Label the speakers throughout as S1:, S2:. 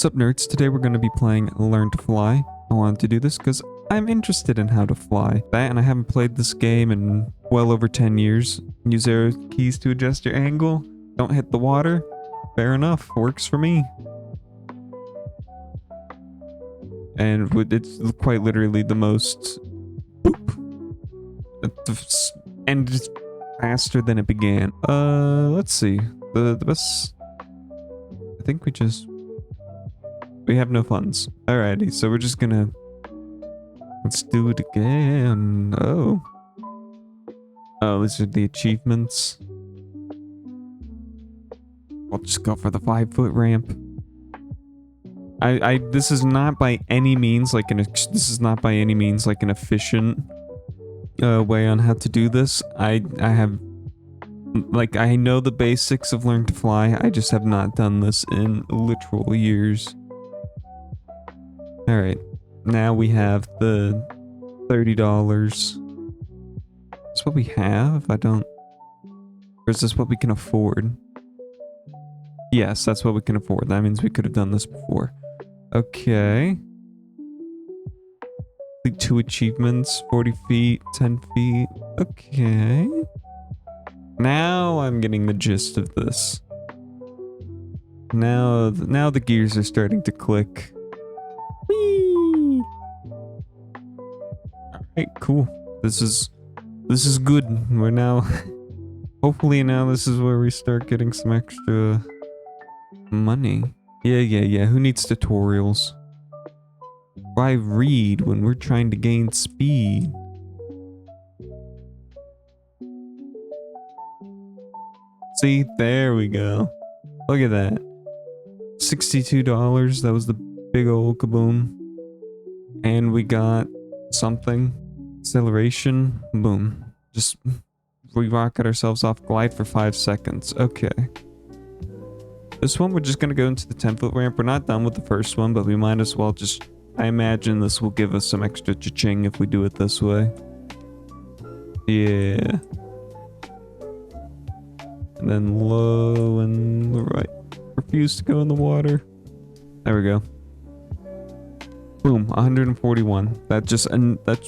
S1: What's up, nerds? Today we're going to be playing Learn to Fly. I wanted to do this because I'm interested in how to fly. And I haven't played this game in well over 10 years. Use arrow keys to adjust your angle. Don't hit the water. Fair enough. Works for me. And it's quite literally the most... Boop. It's ended faster than it began. Let's see. The best... I think we have no funds. Alrighty, so we're just gonna... Let's do it again. Oh, these are the achievements. I'll just go for the 5-foot ramp. This is not by any means like an efficient way on how to do this. I know the basics of Learn to Fly. I just have not done this in literal years. Alright, now we have the $30. That's what we have? Or is this what we can afford? Yes, that's what we can afford. That means we could have done this before. Okay. 2 achievements, 40 feet, 10 feet. Okay. Now I'm getting the gist of this. Now the gears are starting to click. Whee! Alright, cool. This is good. We're now... Hopefully now this is where we start getting some extra money. Yeah. Who needs tutorials? Why read when we're trying to gain speed? See? There we go. Look at that. $62. That was the big old kaboom. And we got something. Acceleration. Boom. Just... We rocket ourselves off glide for 5 seconds. Okay. This one, we're just gonna go into the 10-foot ramp. We're not done with the first one, but we might as well just... I imagine this will give us some extra cha-ching if we do it this way. Yeah. And then low and the right. Refuse to go in the water. There we go. Boom, 141. That's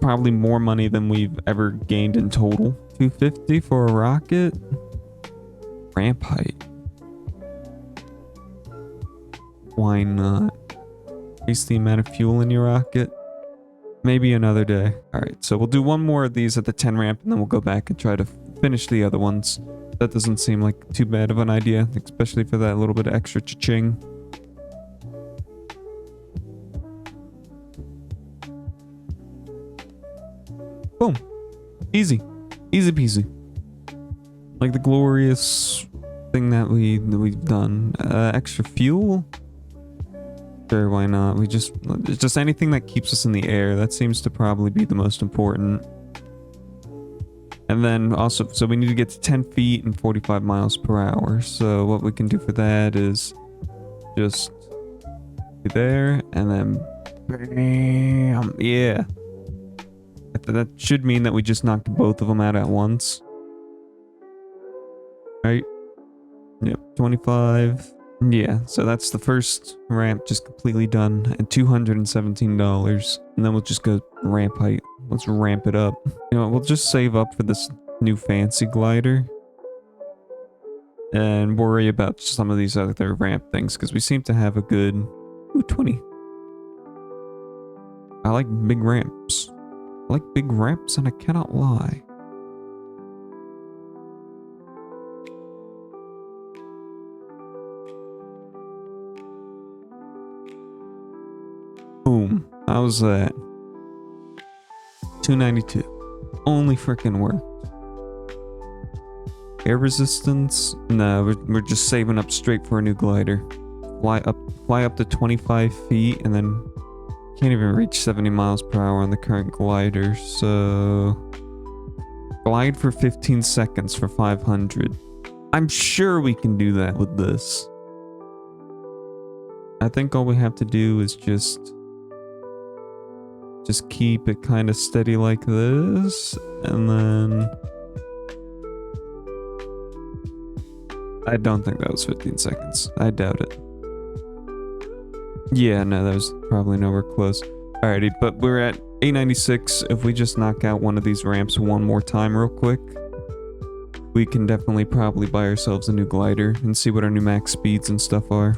S1: probably more money than we've ever gained in total. 250 for a rocket. Ramp height. Why not? Increase the amount of fuel in your rocket. Maybe another day. Alright, so we'll do one more of these at the 10 ramp and then we'll go back and try to finish the other ones. That doesn't seem like too bad of an idea, especially for that little bit of extra cha-ching. Boom. Easy. Easy peasy. Like the glorious thing that we've done. Extra fuel? Sure, why not? It's just anything that keeps us in the air. That seems to probably be the most important. And then also, so we need to get to 10 feet and 45 miles per hour. So what we can do for that is just be there and then bam. Yeah. That should mean that we just knocked both of them out at once. Right? Yep, 25. Yeah, so that's the first ramp just completely done at $217. And then we'll just go ramp height. Let's ramp it up. You know, we'll just save up for this new fancy glider. And worry about some of these other ramp things, because we seem to have a good... Ooh, 20. I like big ramps. I like big ramps, and I cannot lie. Boom. How's that? 292. Only freaking worked. Air resistance? No, we're just saving up straight for a new glider. Fly up to 25 feet, and then can't even reach 70 miles per hour on the current glider, so... Glide for 15 seconds for 500. I'm sure we can do that with this. I think all we have to do is just keep it kind of steady like this, and then... I don't think that was 15 seconds. I doubt it. Yeah, no, that was probably nowhere close. Alrighty, but we're at 896. If we just knock out one of these ramps one more time real quick, we can definitely probably buy ourselves a new glider and see what our new max speeds and stuff are.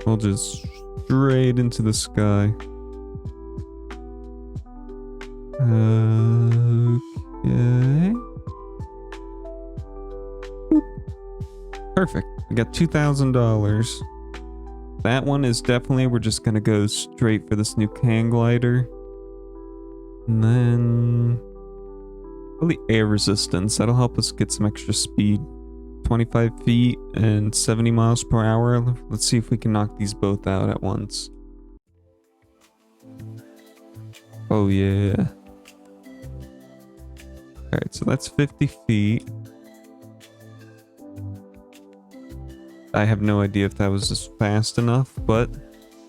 S1: We'll just straight into the sky. Okay. Boop. Perfect. We got $2,000. That one is definitely, we're just gonna go straight for this new can glider. And then probably air resistance. That'll help us get some extra speed. 25 feet and 70 miles per hour. Let's see if we can knock these both out at once. Oh yeah. Alright, so that's 50 feet. I have no idea if that was just fast enough, but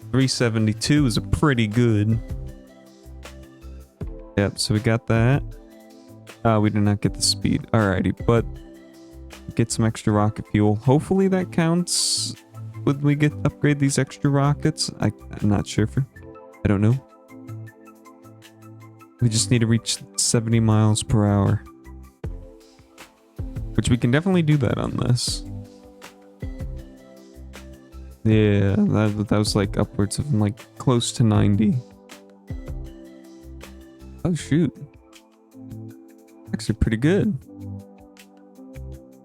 S1: 372 is a pretty good. Yep, so we got that. We did not get the speed. Alrighty, but get some extra rocket fuel. Hopefully that counts when we upgrade these extra rockets. I'm not sure. I don't know. We just need to reach 70 miles per hour. Which we can definitely do that on this. Yeah, that was like upwards of like close to 90. Oh shoot. Actually pretty good.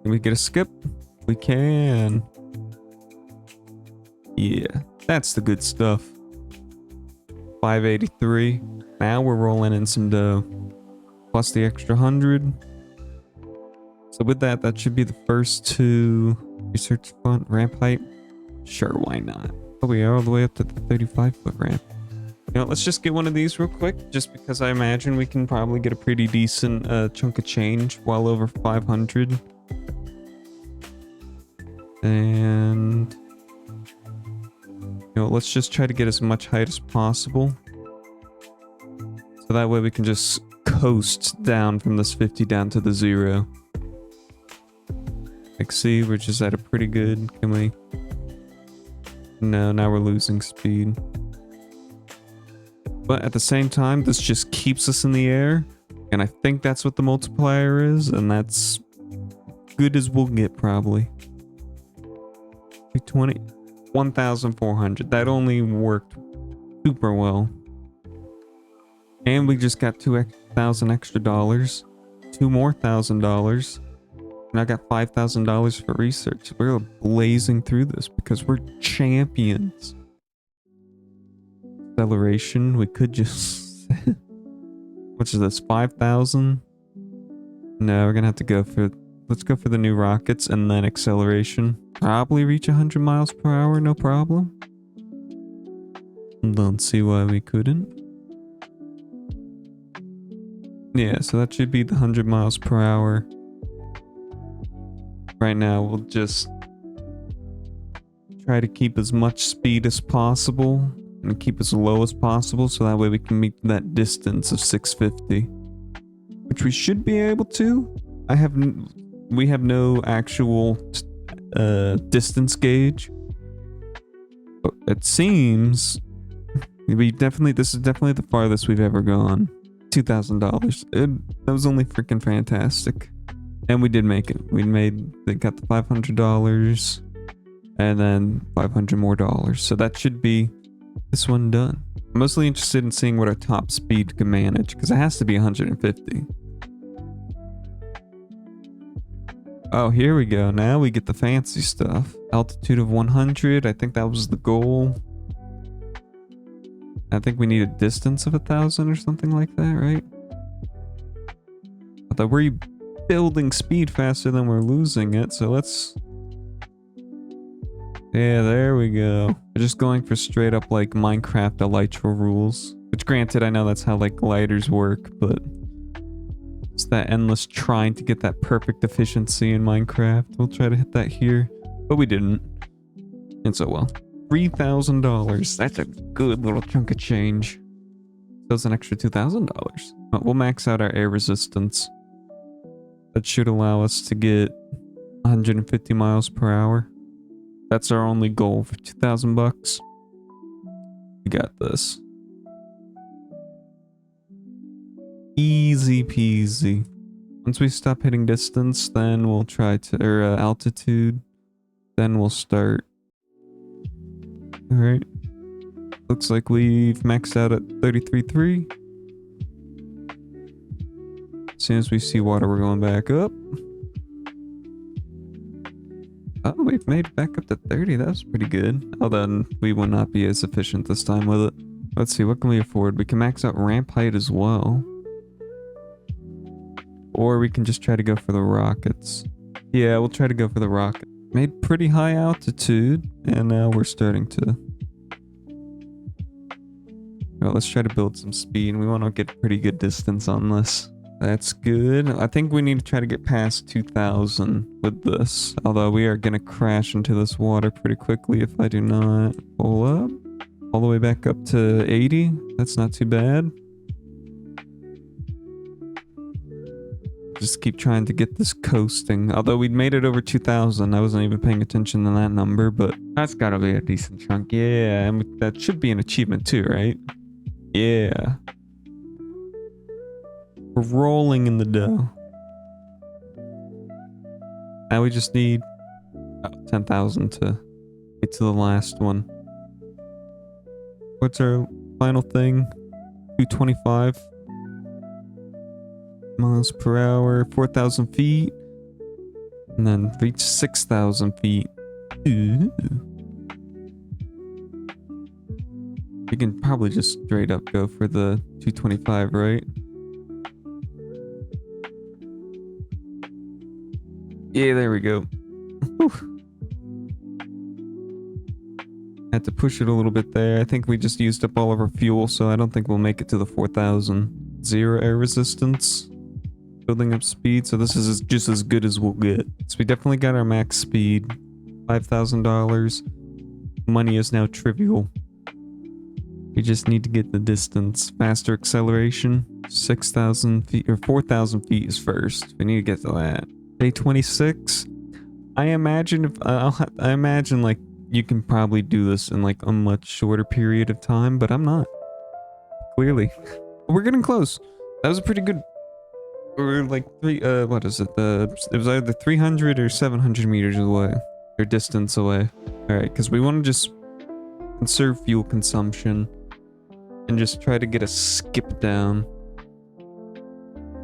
S1: Can we get a skip? We can. Yeah, that's the good stuff. 583. Now we're rolling in some dough. Plus the extra 100. So with that, that should be the first two. Research fund, ramp height. Sure, why not? Oh, we are all the way up to the 35-foot ramp. You know, let's just get one of these real quick, just because I imagine we can probably get a pretty decent chunk of change, well over 500. And you know, let's just try to get as much height as possible. So that way we can just coast down from this 50 down to the 0. Like, see, we're just at a pretty good. Can we? No, now we're losing speed. But at the same time, this just keeps us in the air. And I think that's what the multiplier is. And that's good as we'll get, probably. 20, 1,400. That only worked super well. And we just got $2,000 extra dollars. $2 more $1,000. And I got $5,000 for research. We're blazing through this because we're champions. Acceleration, we could just... Which is this, 5,000? No, we're gonna have to go for... Let's go for the new rockets and then acceleration. Probably reach 100 miles per hour, no problem. Don't see why we couldn't. Yeah, so that should be the 100 miles per hour. Right now, we'll just try to keep as much speed as possible and keep as low as possible so that way we can meet that distance of 650. Which we should be able to. We have no actual distance gauge. But it seems this is definitely the farthest we've ever gone. $2,000. That was only freaking fantastic. And we did make it. They got the $500 and then $500 more dollars. So that should be this one done. I'm mostly interested in seeing what our top speed can manage because it has to be 150. Oh, here we go. Now we get the fancy stuff. Altitude of 100. I think that was the goal. I think we need a distance of 1,000 or something like that, right? I thought we're building speed faster than we're losing it, so let's... Yeah, there we go. We're just going for straight up like Minecraft Elytra rules. Which granted, I know that's how like gliders work, but... It's that endless trying to get that perfect efficiency in Minecraft. We'll try to hit that here, but we didn't. And so well. $3,000. That's a good little chunk of change. That's an extra $2,000. We'll max out our air resistance. That should allow us to get 150 miles per hour. That's our only goal for 2,000 bucks. We got this. Easy peasy. Once we stop hitting distance, then we'll try to, or altitude, then we'll start. Alright. Looks like we've maxed out at 33.3. As soon as we see water, we're going back up. Oh, we've made it back up to 30. That's pretty good. Although we will not be as efficient this time with it. Let's see, what can we afford? We can max out ramp height as well. Or we can just try to go for the rockets. Yeah, we'll try to go for the rocket. Made pretty high altitude, and now we're starting to... Well, let's try to build some speed. We want to get pretty good distance on this. That's good. I think we need to try to get past 2,000 with this. Although we are going to crash into this water pretty quickly if I do not pull up. All the way back up to 80. That's not too bad. Just keep trying to get this coasting. Although we'd made it over 2,000. I wasn't even paying attention to that number, but that's got to be a decent chunk. Yeah, and that should be an achievement too, right? Yeah. We're rolling in the dough. Now we just need 10,000 to get to the last one. What's our final thing? 225 miles per hour, 4,000 feet, and then reach 6,000 feet. Ooh. We can probably just straight up go for the 225, right? Yeah, there we go. Had to push it a little bit there. I think we just used up all of our fuel, so I don't think we'll make it to the 4,000. 0 air resistance. Building up speed, so this is just as good as we'll get. So we definitely got our max speed. $5,000. Money is now trivial. We just need to get the distance. Faster acceleration. 6,000 feet, or 4,000 feet is first. We need to get to that. Day 26. I imagine if I imagine like you can probably do this in like a much shorter period of time, but I'm not. Clearly. We're getting close. That was a pretty good. We're like what is it? It was either 300 or 700 meters away, or distance away. All right, because we want to just conserve fuel consumption and just try to get a skip down.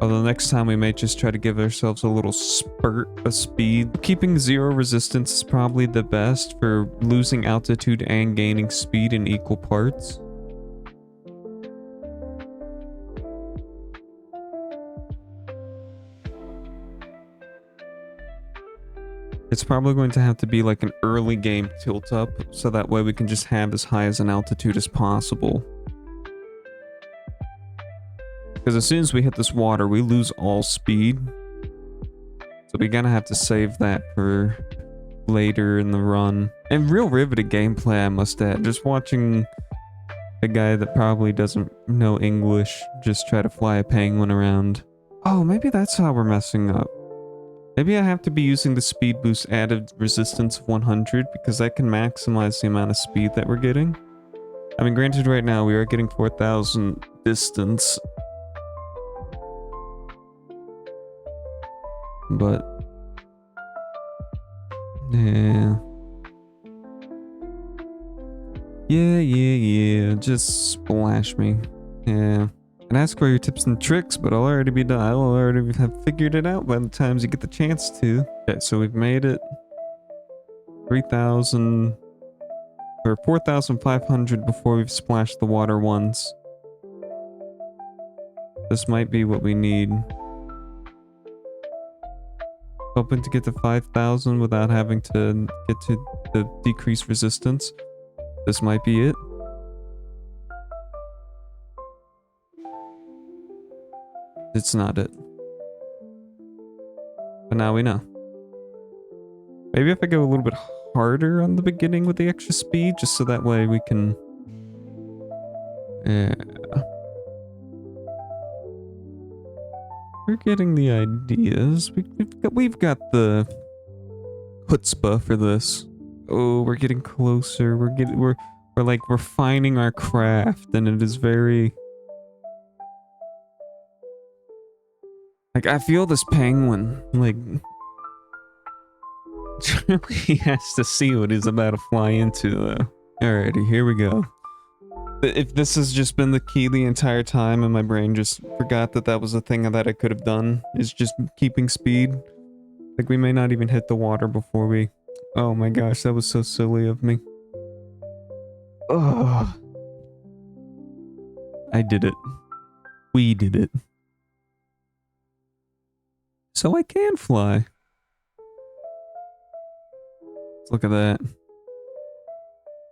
S1: Although next time we may just try to give ourselves a little spurt of speed. Keeping 0 resistance is probably the best for losing altitude and gaining speed in equal parts. It's probably going to have to be like an early game tilt up, so that way we can just have as high as an altitude as possible. Because as soon as we hit this water, we lose all speed. So we're gonna have to save that for later in the run. And real riveted gameplay, I must add. Just watching a guy that probably doesn't know English just try to fly a penguin around. Oh, maybe that's how we're messing up. Maybe I have to be using the speed boost added resistance of 100 because that can maximize the amount of speed that we're getting. I mean, granted right now we are getting 4,000 distance. But yeah. Yeah, just splash me. Yeah. And ask for your tips and tricks, but I'll already be done. I'll already have figured it out by the times you get the chance to. Okay, so we've made it 3,000 or 4,500 before we've splashed the water once. This might be what we need. Hoping to get to 5,000 without having to get to the decreased resistance. This might be it. It's not it. But now we know. Maybe if I go a little bit harder on the beginning with the extra speed, just so that way we can... Yeah. We're getting the ideas. We've got the chutzpah for this. Oh, we're getting closer. We're like refining our craft, and it is very like I feel this penguin like truly has to see what he's about to fly into though. Alrighty, here we go. If this has just been the key the entire time and my brain just forgot that that was a thing that I could have done, is just keeping speed. Like we may not even hit the water before we... Oh my gosh, that was so silly of me. Ugh. I did it. We did it. So I can fly. Let's look at that.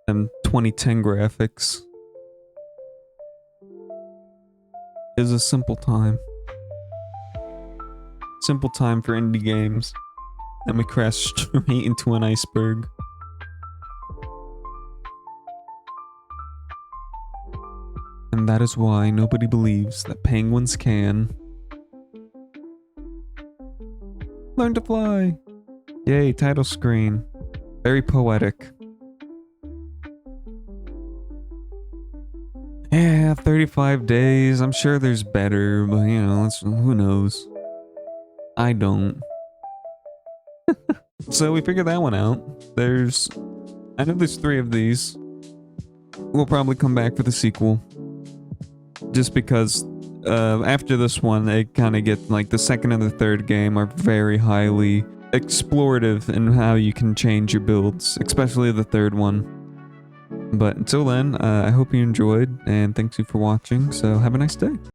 S1: Them 2010 graphics. It is a simple time. Simple time for indie games. And we crash straight into an iceberg. And that is why nobody believes that penguins can learn to fly. Yay, title screen. Very poetic. Yeah, 35 days. I'm sure there's better, but you know, who knows? I don't. So we figured that one out. I know there's 3 of these. We'll probably come back for the sequel. Just because after this one, it kind of gets like the second and the third game are very highly explorative in how you can change your builds, especially the third one. But until then, I hope you enjoyed, and thanks you for watching, so have a nice day.